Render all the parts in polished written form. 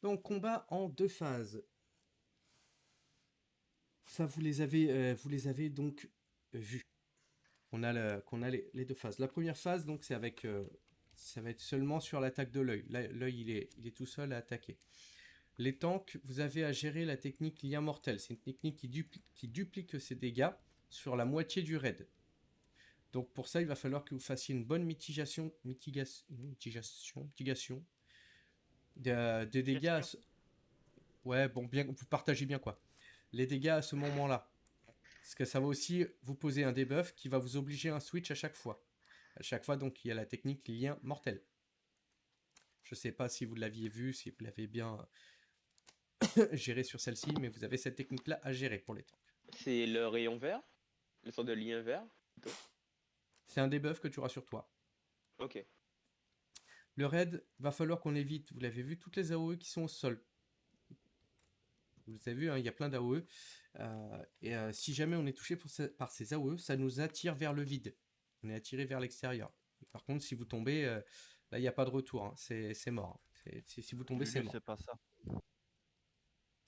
Donc, combat en deux phases. Ça, vous les avez donc vus. Qu'on a les deux phases. La première phase, donc, c'est avec, ça va être seulement sur l'attaque de l'œil. Là, l'œil, il est tout seul à attaquer. Les tanks, vous avez à gérer la technique lien mortel. C'est une technique qui duplique ses dégâts sur la moitié du raid. Donc pour ça, il va falloir que vous fassiez une bonne mitigation des dégâts. Question. Ouais, bon, bien, vous partagez bien quoi. Les dégâts à ce moment-là. Parce que ça va aussi vous poser un debuff qui va vous obliger à un switch à chaque fois. À chaque fois, donc, il y a la technique lien mortel. Je sais pas si vous l'aviez vu, si vous l'avez bien géré sur celle-ci, mais vous avez cette technique-là à gérer pour les tanks. C'est le rayon vert? Le sort de lien vert? Plutôt. C'est un debuff que tu auras sur toi. Ok. Le raid, va falloir qu'on évite, vous l'avez vu, toutes les AOE qui sont au sol. Vous avez vu, hein, il y a plein d'AOE. Si jamais on est touché par ces AOE, ça nous attire vers le vide. On est attiré vers l'extérieur. Par contre, si vous tombez, là, il n'y a pas de retour. Hein. C'est mort. Si vous tombez, c'est Lulu, mort. c'est pas ça.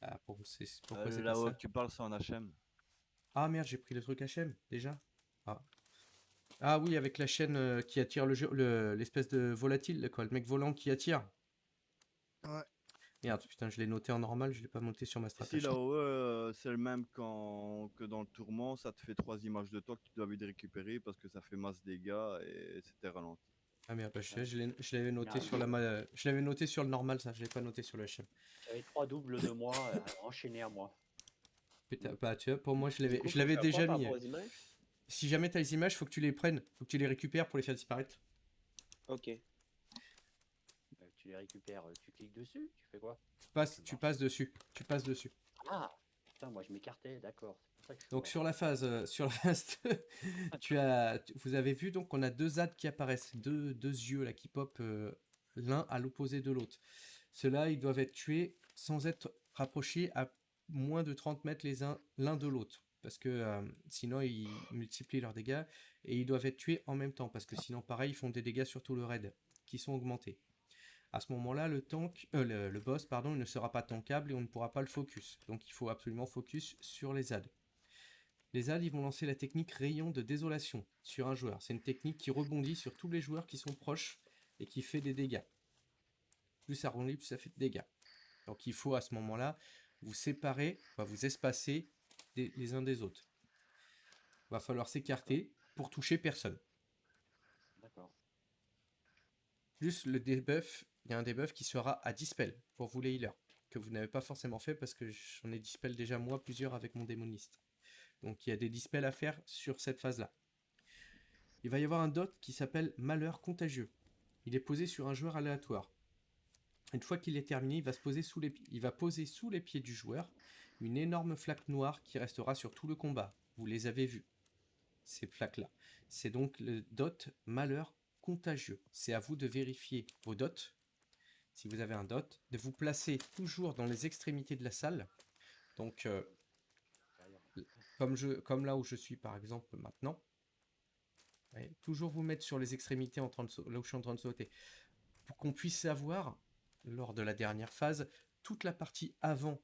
Ah, pourquoi c'est pas Là-haut ça? que tu parles, c'est en HM. Ah merde, j'ai pris le truc HM, déjà. Ah. Ah oui, avec la chaîne qui attire l'espèce de volatile, quoi, le mec volant qui attire. Ouais. Merde, putain, je l'ai noté en normal, je l'ai pas noté sur ma Ici, stratégie. là-haut, c'est le même que dans le tourment. Ça te fait 3 images de toi que tu dois vite récupérer parce que ça fait masse dégâts et c'était ralenti. Ah merde, bah, je l'avais noté Merde. sur je l'avais noté sur le normal, ça, je l'ai pas noté sur le HM. J'avais 3 doubles de moi enchaînés à moi. Putain, bah tu vois, pour moi, Du coup, je faut l'avais faire quoi déjà par mis. rapport aux images? Si jamais t'as les images, faut que tu les prennes, faut que tu les récupères pour les faire disparaître. Ok. Tu les récupères, tu cliques dessus, tu fais quoi? Tu passes dessus, tu passes dessus. Ah putain, moi je m'écartais, d'accord. C'est pour ça que je suis Donc mort. sur la phase 2, vous avez vu donc on a deux ZAD qui apparaissent, deux yeux là qui pop l'un à l'opposé de l'autre. Ceux-là, ils doivent être tués sans être rapprochés à moins de 30 mètres l'un de l'autre. Parce que sinon, ils multiplient leurs dégâts. Et ils doivent être tués en même temps. Parce que sinon, pareil, ils font des dégâts sur tout le raid. Qui sont augmentés. À ce moment-là, le boss, pardon, il ne sera pas tankable et on ne pourra pas le focus. Donc il faut absolument focus sur les ZAD. Les ZAD, ils vont lancer la technique rayon de désolation sur un joueur. C'est une technique qui rebondit sur tous les joueurs qui sont proches et qui fait des dégâts. Plus ça rebondit, plus ça fait de dégâts. Donc il faut à ce moment-là vous séparer, vous espacer les uns des autres. Il va falloir s'écarter pour toucher personne. D'accord. Plus le debuff, il y a un debuff qui sera à dispel pour vous les healers, que vous n'avez pas forcément fait parce que j'en ai dispel déjà moi plusieurs avec mon démoniste. Donc il y a des dispels à faire sur cette phase-là. Il va y avoir un dot qui s'appelle Malheur contagieux. Il est posé sur un joueur aléatoire. Une fois qu'il est terminé, il va poser sous les pieds du joueur une énorme flaque noire qui restera sur tout le combat. Vous les avez vus, ces flaques-là. C'est donc le dot malheur contagieux. C'est à vous de vérifier vos dots, si vous avez un dot, de vous placer toujours dans les extrémités de la salle. Donc, comme là où je suis par exemple maintenant, ouais, toujours vous mettre sur les extrémités là où je suis en train de sauter, pour qu'on puisse savoir, lors de la dernière phase, toute la partie avant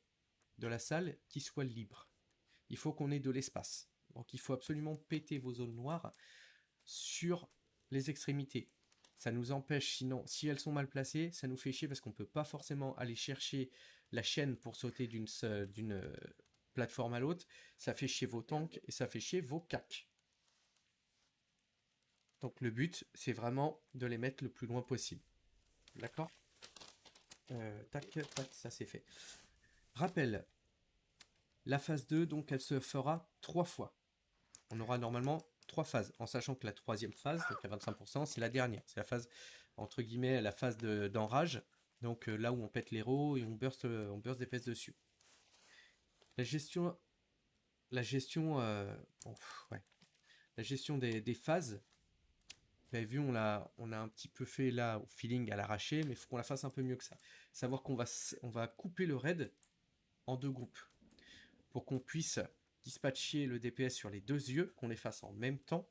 de la salle qui soit libre. Il faut qu'on ait de l'espace. Donc il faut absolument péter vos zones noires sur les extrémités. Ça nous empêche, sinon, si elles sont mal placées, ça nous fait chier parce qu'on ne peut pas forcément aller chercher la chaîne pour sauter d'une plateforme à l'autre. Ça fait chier vos tanks et ça fait chier vos cacs. Donc le but, c'est vraiment de les mettre le plus loin possible. D'accord? Tac, tac, ça c'est fait. Rappel, la phase 2, donc, elle se fera 3 fois. On aura normalement 3 phases, en sachant que la troisième phase, donc à 25%, c'est la dernière. C'est la phase, entre guillemets, la phase d'enrage. Donc là où on pète l'héros et on burst des fesses dessus. La gestion, ouais. La gestion des phases, vous avez vu, on a un petit peu fait là au feeling à l'arraché, mais il faut qu'on la fasse un peu mieux que ça. Savoir qu'on va couper le raid en deux groupes pour qu'on puisse dispatcher le DPS sur les deux yeux, qu'on les fasse en même temps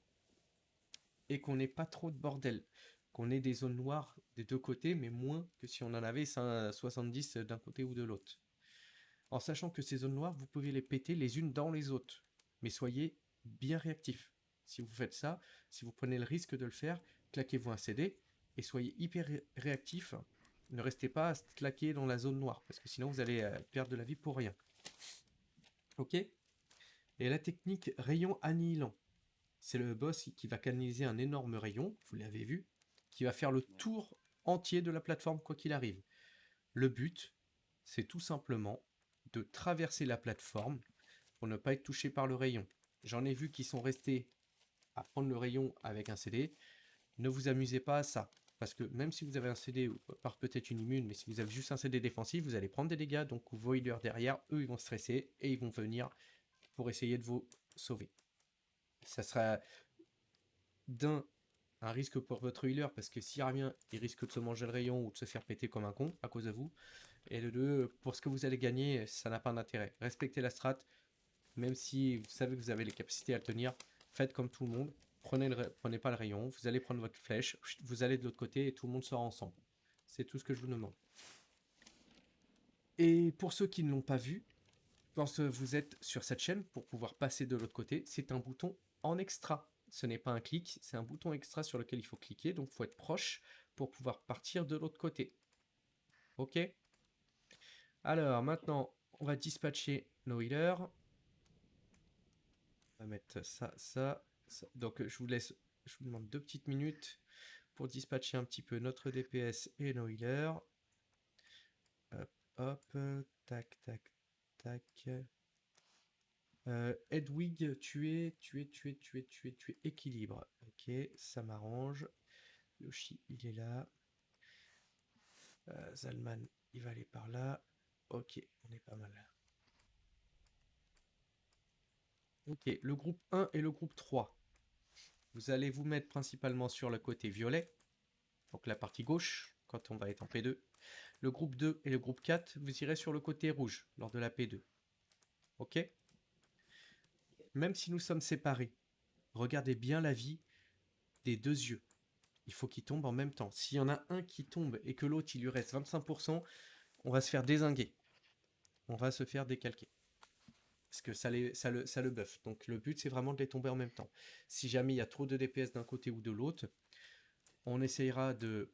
et qu'on n'ait pas trop de bordel. qu'on ait des zones noires des deux côtés, mais moins que si on en avait 70 d'un côté ou de l'autre. En sachant que ces zones noires, vous pouvez les péter les unes dans les autres. Mais soyez bien réactifs. Si vous faites ça, si vous prenez le risque de le faire, claquez-vous un CD et soyez hyper réactifs. Ne restez pas à se claquer dans la zone noire, parce que sinon vous allez perdre de la vie pour rien. Ok? Et la technique rayon annihilant. C'est le boss qui va canaliser un énorme rayon, vous l'avez vu, qui va faire le tour entier de la plateforme quoi qu'il arrive. Le but, c'est tout simplement de traverser la plateforme pour ne pas être touché par le rayon. J'en ai vu qui sont restés à prendre le rayon avec un CD. Ne vous amusez pas à ça. Parce que même si vous avez un CD, par peut-être une immune, mais si vous avez juste un CD défensif, vous allez prendre des dégâts. Donc vos healers derrière, eux, ils vont stresser et ils vont venir pour essayer de vous sauver. Ça sera d'un un risque pour votre healer parce que s'il revient, il risque de se manger le rayon ou de se faire péter comme un con à cause de vous. Et de deux, pour ce que vous allez gagner, ça n'a pas d'intérêt. Respectez la strat, même si vous savez que vous avez les capacités à le tenir, faites comme tout le monde. Prenez pas le rayon, vous allez prendre votre flèche, vous allez de l'autre côté et tout le monde sera ensemble. C'est tout ce que je vous demande. Et pour ceux qui ne l'ont pas vu, quand vous êtes sur cette chaîne, pour pouvoir passer de l'autre côté, c'est un bouton en extra. Ce n'est pas un clic, c'est un bouton extra sur lequel il faut cliquer, donc il faut être proche pour pouvoir partir de l'autre côté. Ok? Alors maintenant, on va dispatcher nos healers. On va mettre ça, ça, ça. Donc je vous demande 2 petites minutes pour dispatcher un petit peu notre DPS et nos healers. Hop, hop, tac, tac, tac. Hedwig, tu es équilibre. Ok, ça m'arrange. Yoshi, il est là. Zalman, il va aller par là. Ok, on est pas mal. Ok, le groupe 1 et le groupe 3. Vous allez vous mettre principalement sur le côté violet, donc la partie gauche, quand on va être en P2. Le groupe 2 et le groupe 4, vous irez sur le côté rouge, lors de la P2. Ok? Même si nous sommes séparés, regardez bien la vie des deux yeux. Il faut qu'ils tombent en même temps. S'il y en a un qui tombe et que l'autre, il lui reste 25%, on va se faire dézinguer. On va se faire décalquer. Parce que ça le buff. Donc le but, c'est vraiment de les tomber en même temps. Si jamais il y a trop de DPS d'un côté ou de l'autre, on essayera de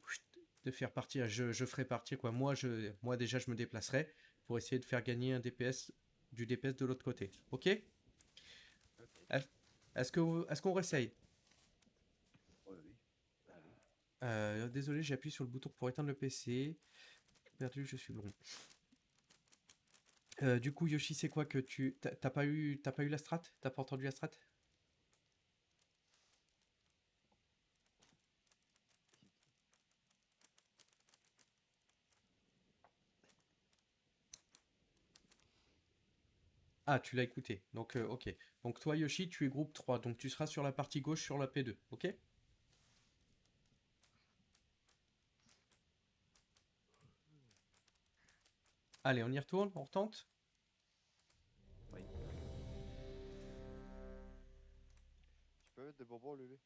faire partir. Je ferai partir quoi. Moi déjà, je me déplacerai pour essayer de faire gagner un DPS du DPS de l'autre côté. Ok? Est-ce qu'on réessaye? Désolé, j'ai appuyé sur le bouton pour éteindre le PC. Perdu, je suis bon. Du coup, Yoshi, c'est quoi que t'as pas eu la strat? T'as pas entendu la strat? Ah, tu l'as écouté. Donc, ok. Donc, toi, Yoshi, tu es groupe 3. Donc, tu seras sur la partie gauche sur la P2. Ok? Allez, on y retourne? On retente? Oui. Tu peux mettre des bonbons, Lulu?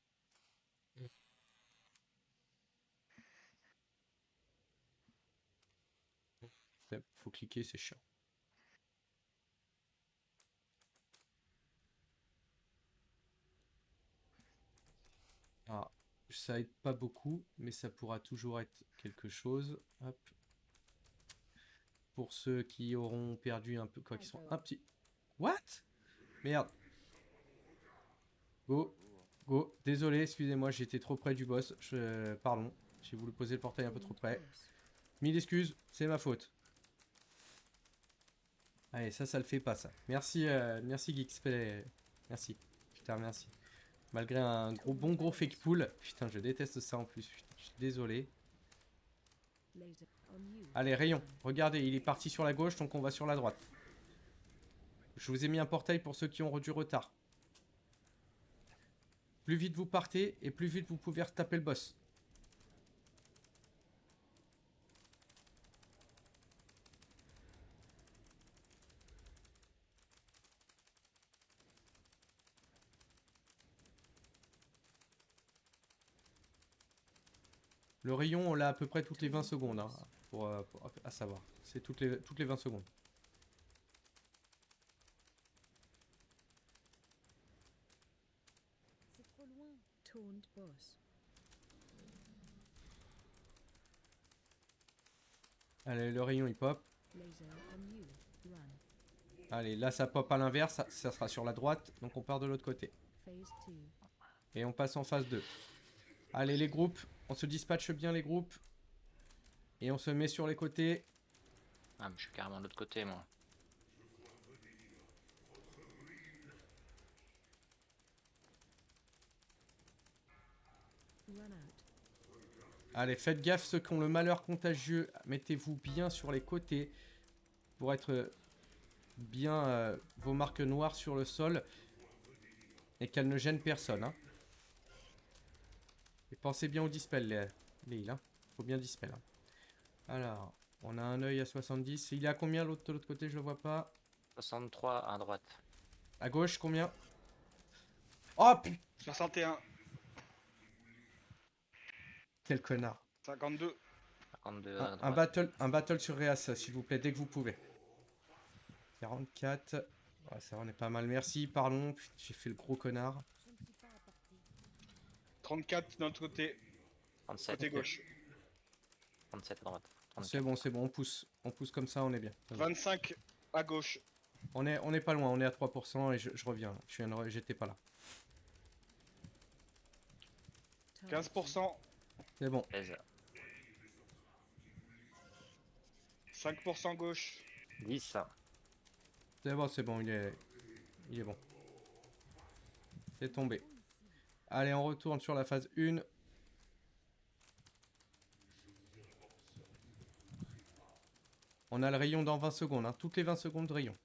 Faut cliquer, c'est chiant. Ah, ça aide pas beaucoup, mais ça pourra toujours être quelque chose. Hop. Pour ceux qui auront perdu un peu, quoi, qui sont un petit... What? Merde. Go. Go. Désolé, excusez-moi, j'étais trop près du boss. Pardon, j'ai voulu poser le portail un peu trop près. 1000 excuses, c'est ma faute. Allez, ça le fait pas, ça. Merci, merci Geeksplay. Merci, je te remercie. Malgré un bon gros fake pull. Putain, je déteste ça en plus. Putain, je suis désolé. Allez, rayon. Regardez, il est parti sur la gauche, donc on va sur la droite. Je vous ai mis un portail pour ceux qui ont du retard. Plus vite vous partez, et plus vite vous pouvez retaper le boss. Le rayon, on l'a à peu près toutes les 20 secondes, hein, à savoir. C'est toutes les 20 secondes. C'est trop loin. Taunt boss. Allez, le rayon, il pop. Laser on you. Run. Allez, là, ça pop à l'inverse. Ça sera sur la droite. Donc, on part de l'autre côté. Phase 2. Et on passe en phase 2. Allez, les groupes. On se dispatche bien, les groupes. Et on se met sur les côtés. Ah, mais je suis carrément de l'autre côté, moi. Run out. Allez, faites gaffe, ceux qui ont le malheur contagieux, mettez-vous bien sur les côtés pour être bien vos marques noires sur le sol et qu'elles ne gênent personne. Hein. Et pensez bien au dispel, les heals. Hein. Faut bien dispel. Hein. Alors, on a un œil à 70. Il est à combien l'autre de l'autre côté? Je le vois pas. 63 à droite. À gauche, combien? Oh putain, 61, quel connard. 52, 52 à Un droite. battle sur Reas, s'il vous plaît, dès que vous pouvez. 44. Ouais, ça on est pas mal. Merci, pardon. Putain, j'ai fait le gros connard. Je ne suis pas à portée. 34 de notre côté, 37. côté gauche. 37 à droite. 34. C'est bon, on pousse. On pousse comme ça, on est bien. 25 à gauche. On est pas loin, on est à 3% et je reviens. J'étais pas là. 15%, C'est bon. 16. 5% gauche. 10. C'est bon, il est bon. C'est tombé. Allez, on retourne sur la phase 1. On a le rayon dans 20 secondes, hein. Toutes les 20 secondes de rayon.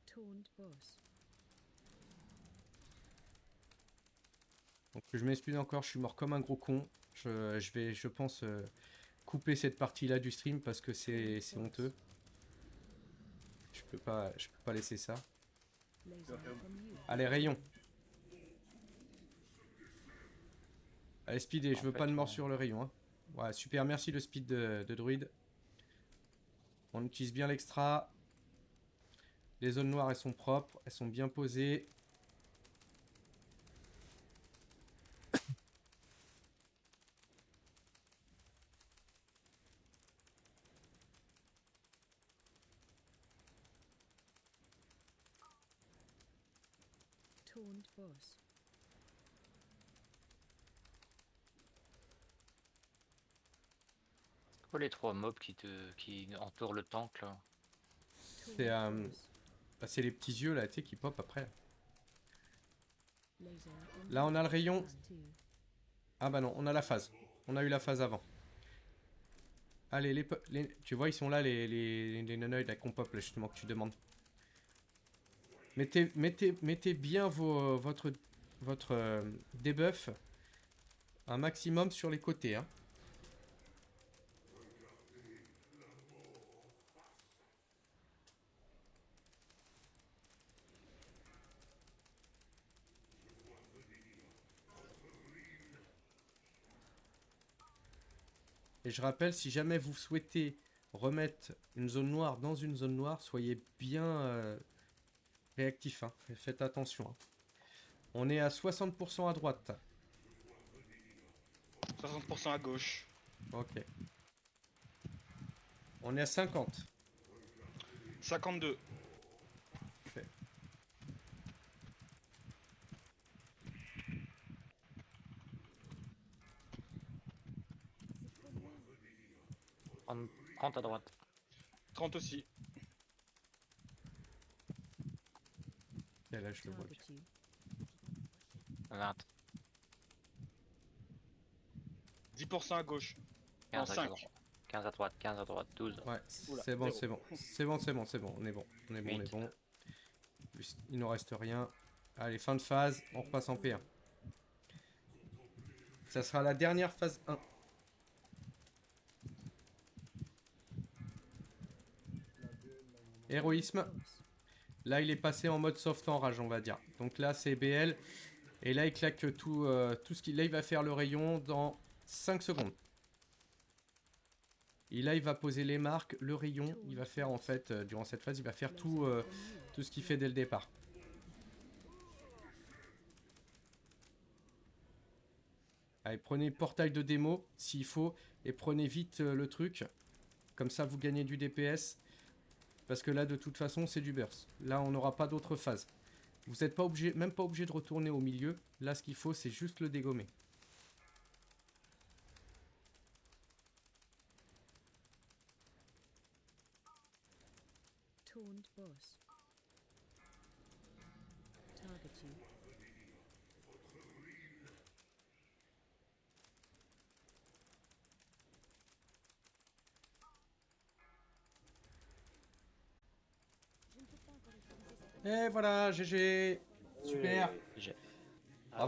Taunt boss. Donc je m'excuse encore, je suis mort comme un gros con. Je vais, je pense, couper cette partie-là du stream parce que c'est honteux. Je peux pas laisser ça. Laser on you. Allez, rayon. Allez, speed, je veux pas de mort sur le rayon. Hein. Ouais, super, merci le speed de druide. On utilise bien l'extra. Les zones noires, elles sont propres, elles sont bien posées. Taunt boss. C'est quoi les 3 mobs qui entourent le tank là? C'est bah, c'est les petits yeux là, tu sais, qui pop après. Laser on Là, on a le rayon. phase 2. Ah bah non, on a la phase. On a eu la phase avant. Allez, tu vois, ils sont là, les nonoïdes là, qu'on pop, là, justement, que tu demandes. Mettez bien votre debuff un maximum sur les côtés. Hein. Et je rappelle, si jamais vous souhaitez remettre une zone noire dans une zone noire, soyez bien réactif. Hein. Faites attention. Hein. On est à 60% à droite. 60% à gauche. Ok. On est à 50. 52. Parfait. C'est trop loin. 30 à droite. 30 aussi. Et là, je le vois bien. Target you. 20. 10% à gauche. 15 Non, à 5. droite. 15 à droite. 15 à droite. 12. Ouais, Oula, c'est bon, zéro. c'est bon. C'est bon, c'est bon, c'est bon. On est bon. On est bon, on est bon. Il nous reste rien. Allez, fin de phase. On repasse en P1. Ça sera la dernière phase 1. Héroïsme. Boss. Là, il est passé en mode soft enrage, on va dire. Donc là, c'est BL. Et là, il claque tout, tout ce qu'il... Là, il va faire le rayon dans 5 secondes. Et là, il va poser les marques, le rayon. Il va faire, en fait, durant cette phase, il va faire tout, tout ce qu'il fait dès le départ. Allez, prenez le portail de démo, s'il faut. Et prenez vite le truc. Comme ça, vous gagnez du DPS. Parce que là, de toute façon, c'est du burst. Là, on n'aura pas d'autre phase. Vous n'êtes pas obligé, même pas obligé de retourner au milieu. Là, ce qu'il faut, c'est juste le dégommer. Taunt boss. Target you. Et voilà, GG. Super. Ouais,